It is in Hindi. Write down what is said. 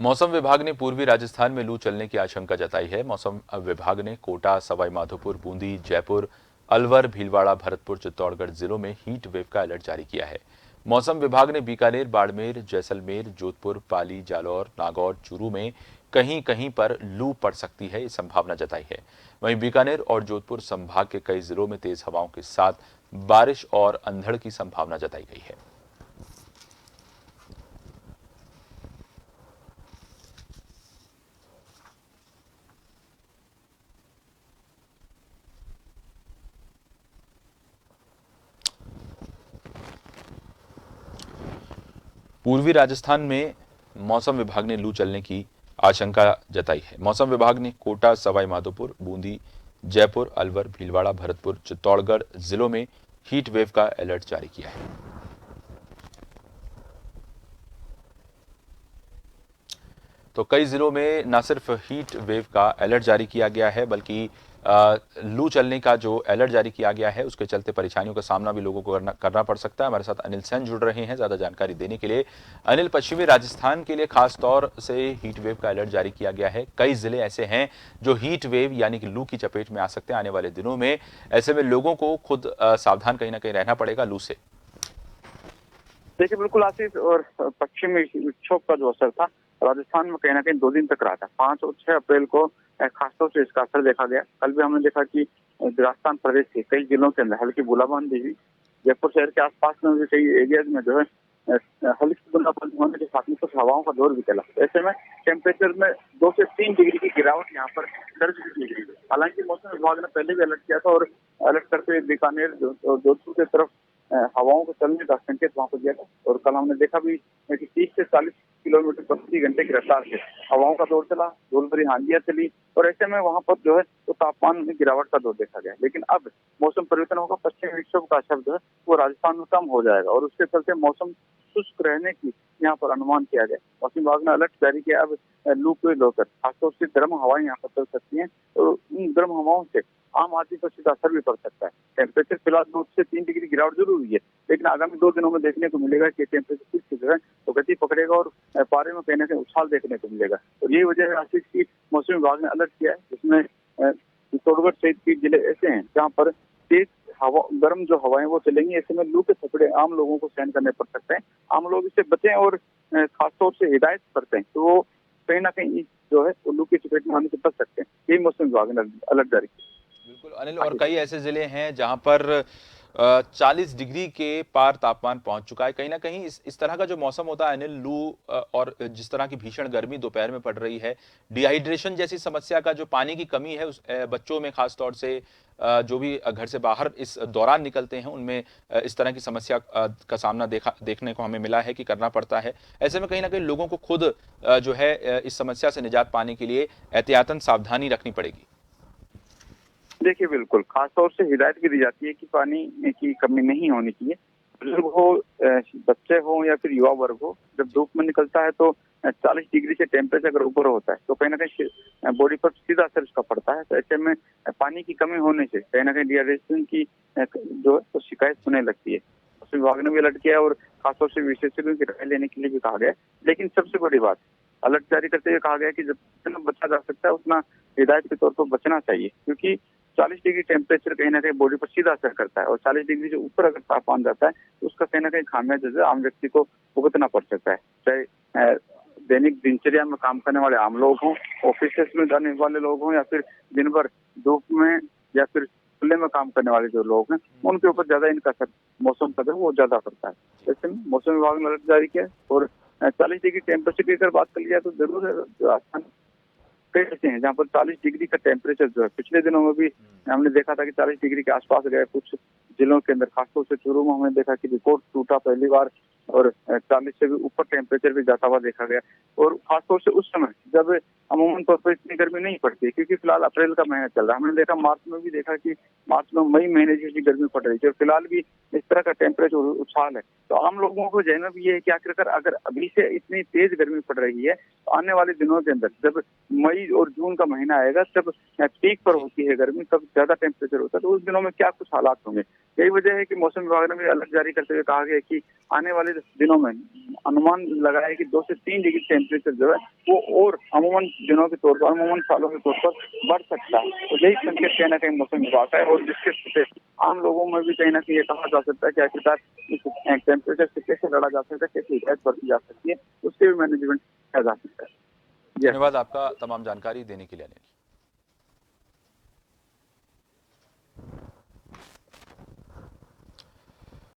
मौसम विभाग ने पूर्वी राजस्थान में लू चलने की आशंका जताई है। मौसम विभाग ने कोटा, सवाई माधोपुर, बूंदी, जयपुर, अलवर, भीलवाड़ा, भरतपुर, चित्तौड़गढ़ जिलों में हीट वेव का अलर्ट जारी किया है। मौसम विभाग ने बीकानेर, बाड़मेर, जैसलमेर, जोधपुर, पाली, जालौर, नागौर, चूरू में कहीं कहीं पर लू पड़ सकती है, इस संभावना जताई है। वहीं बीकानेर और जोधपुर संभाग के कई जिलों में तेज हवाओं के साथ बारिश और अंधड़ की संभावना जताई गई है। पूर्वी राजस्थान में मौसम विभाग ने लू चलने की आशंका जताई है। मौसम विभाग ने कोटा, सवाई माधोपुर, बूंदी, जयपुर, अलवर, भीलवाड़ा, भरतपुर, चित्तौड़गढ़ जिलों में हीट वेव का अलर्ट जारी किया है। तो कई जिलों में न सिर्फ हीट वेव का अलर्ट जारी किया गया है, बल्कि लू चलने का जो अलर्ट जारी किया गया है उसके चलते परेशानियों का सामना भी लोगों को करना पड़ सकता है। हमारे साथ अनिल सेन जुड़ रहे हैं ज्यादा जानकारी देने के लिए। अनिल, पश्चिमी राजस्थान के लिए खास तौर से हीट वेव का अलर्ट जारी किया गया है। कई जिले ऐसे हैं जो हीट वेव यानी कि लू की चपेट में आ सकते हैं आने वाले दिनों में। ऐसे में लोगों को खुद सावधान कहीं ना कहीं रहना पड़ेगा लू से। देखिए बिल्कुल आशीष, और पश्चिमी विक्षोभ का जो असर था राजस्थान में कहीं ना कहीं 2 दिन तक रहा था। 5 और 6 अप्रैल को खासतौर से इसका असर देखा गया। कल भी हमने देखा कि राजस्थान प्रदेश के कई जिलों के अंदर हल्की बूंदाबांदी हुई। जयपुर शहर के आसपास में भी कई एरियाज में जो है हल्की बूंदाबांदी होने के साथ में कुछ हवाओं का दौर भी चला। ऐसे में टेम्परेचर में 2 से 3 डिग्री की गिरावट यहाँ पर दर्ज की गई। हालांकि मौसम विभाग ने पहले भी अलर्ट किया था और अलर्ट करते हुए बीकानेर, जोधपुर की तरफ हवाओं को चलने का संकेत वहां पर दिया था। और कल हमने देखा भी कि 30 से 40 किलोमीटर प्रति घंटे की रफ्तार से हवाओं का दौर चला, धूल भरी आंधियां चली, और ऐसे में वहां पर जो है तो तापमान में गिरावट का दौर देखा गया। लेकिन अब मौसम परिवर्तन होगा, पश्चिमी विक्षोभ का असर जो है वो राजस्थान में कम हो जाएगा और उसके चलते मौसम शुष्क रहने की यहाँ पर अनुमान किया गया। मौसम विभाग ने अलर्ट जारी किया। अब लू को लेकर खासतौर से गर्म हवाएं यहाँ पर चल सकती हैं और इन गर्म हवाओं से आम आदमी पर सीधा असर भी पड़ सकता है। टेम्परेचर फिलहाल 2 से 3 डिग्री गिरावट जरूर हुई है, लेकिन आगामी 2 दिनों में देखने को मिलेगा कि टेम्परेचर फिर से जो है तो गति पकड़ेगा और पारे में कहीं ना कहीं उछाल देखने को मिलेगा। और यही वजह है आशीष की मौसम विभाग ने अलर्ट किया है, जिसमें चित्तौड़गढ़ सहित के जिले ऐसे हैं जहाँ पर तेज हवा, गर्म जो हवाएं वो चलेंगी। ऐसे में लू के थपड़े आम लोगों को सहन करने पड़ सकते हैं। आम लोग इससे बचें और खासतौर से हिदायत करते हैं तो वो कहीं ना कहीं जो है लू की चपेट में आने से बच सकते हैं। यही मौसम विभाग ने अलर्ट जारी किया। बिल्कुल अनिल, और कई ऐसे जिले हैं जहां पर 40 डिग्री के पार तापमान पहुंच चुका है। कहीं ना कहीं इस तरह का जो मौसम होता है अनिल, लू और जिस तरह की भीषण गर्मी दोपहर में पड़ रही है, डिहाइड्रेशन जैसी समस्या का जो पानी की कमी है उस बच्चों में खास तौर से जो भी घर से बाहर इस दौरान निकलते हैं उनमें इस तरह की समस्या का सामना देखने को हमें मिला है कि करना पड़ता है। ऐसे में कहीं ना कहीं लोगों को खुद जो है इस समस्या से निजात पाने के लिए एहतियातन सावधानी रखनी पड़ेगी। देखिए बिल्कुल, खासतौर से हिदायत भी दी जाती है कि पानी की कमी नहीं होनी चाहिए। बुजुर्ग हो, बच्चे हो या फिर युवा वर्ग हो, जब धूप में निकलता है तो 40 डिग्री से टेम्परेचर अगर ऊपर होता है तो कहीं ना कहीं बॉडी पर सीधा असर इसका पड़ता है। तो ऐसे में पानी की कमी होने से कहीं ना कहीं डिहाइड्रेशन की जो है तो शिकायत सुनने लगती है। मौसम विभाग ने भी अलर्ट किया है और खासतौर से विशेषज्ञों की राय लेने के लिए भी कहा गया है। लेकिन सबसे बड़ी बात, अलर्ट जारी करते हुए कहा गया कि जितना बचा जा सकता है उतना हिदायत के तौर पर बचना चाहिए, क्योंकि 40 डिग्री टेम्परेचर कहीं ना कहीं बॉडी पर सीधा असर करता है और 40 डिग्री से ऊपर अगर तापमान जाता है तो उसका कहीं ना कहीं खामियाजा जो है आम व्यक्ति को भुगतना पड़ सकता है। चाहे दैनिक दिनचर्या में काम करने वाले आम लोग हों, ऑफिस में जाने वाले लोग हों, या फिर दिन भर धूप में या फिर खुले में काम करने वाले जो लोग हैं, उनके ऊपर ज्यादा इनका असर मौसम का जो वो ज्यादा पड़ता है। जैसे मौसम विभाग ने अलर्ट जारी किया और 40 डिग्री टेम्परेचर की अगर बात कर लिया तो जरूर है कई ऐसे हैं जहाँ पर 40 डिग्री का टेम्परेचर जो है पिछले दिनों में भी हमने देखा था कि 40 डिग्री के आसपास गए कुछ जिलों के अंदर। खासतौर से चूरू में हमने देखा कि रिकॉर्ड टूटा पहली बार और 40 से भी ऊपर टेम्परेचर भी जाता हुआ देखा गया। और खासतौर से उस समय जब अमूमन तौर पर इतनी गर्मी नहीं पड़ती, क्योंकि फिलहाल अप्रैल का महीना चल रहा है। हमने देखा मार्च में भी देखा कि मार्च में मई महीने जैसी गर्मी पड़ रही थी और फिलहाल भी इस तरह का टेम्परेचर उछाल है। तो आम लोगों को जानना भी ये है कि आखिरकार अगर अभी से इतनी तेज गर्मी पड़ रही है तो आने वाले दिनों के अंदर जब मई और जून का महीना आएगा, जब पीक पर होती है गर्मी, तब ज्यादा टेम्परेचर होता है, तो उस दिनों में क्या कुछ हालात होंगे। यही वजह है कि मौसम विभाग ने भी अलर्ट जारी करते हुए कहा गया कि आने वाले जो दिनों में अनुमान लगाया है कि 2 से 3 डिग्री टेम्परेचर जो है वो और अमूमन दिनों के तौर पर, अमूमन सालों के तौर पर बढ़ सकता है। तो यही संकेत कहीं न कहीं मौसम विभाग का है और जिसके चलते आम लोगों में भी कहीं न कहीं ये कहा जा सकता है कि आखिरकार इस टेम्परेचर से कैसे लड़ा जा सकता है, कैसे हिदायत बरती जा सकती है, उसके भी मैनेजमेंट किया जा सकता है। जी। धन्यवाद आपका तमाम जानकारी देने के लिए अनिल।